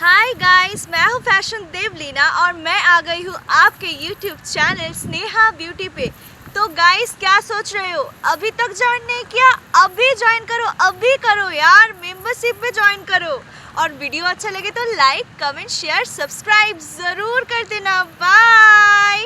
Hi guys, मैं हूँ fashion Devlina और मैं आ गई हूँ आपके यूट्यूब चैनल स्नेहा ब्यूटी पे। तो गाइस, क्या सोच रहे हो? अभी तक ज्वाइन नहीं किया? अभी ज्वाइन करो, अभी करो यार, मेंबरशिप में ज्वाइन करो। और वीडियो अच्छा लगे तो लाइक, कमेंट, शेयर, सब्सक्राइब जरूर कर देना। Bye.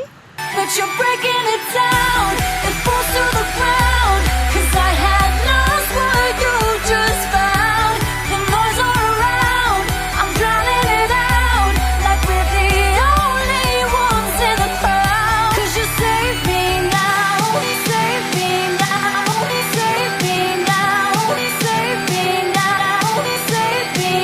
But you're breaking it down, it falls to the ground. 'Cause I had lost what you just found. The noise all around, I'm drowning it out. Like we're the only ones in the crowd. 'Cause you save me now, save me now, save me now, save me now, save me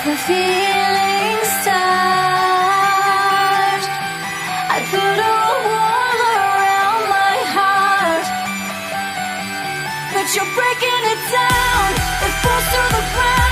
the feeling starts. I put a wall around my heart, but you're breaking it down. It falls to the ground.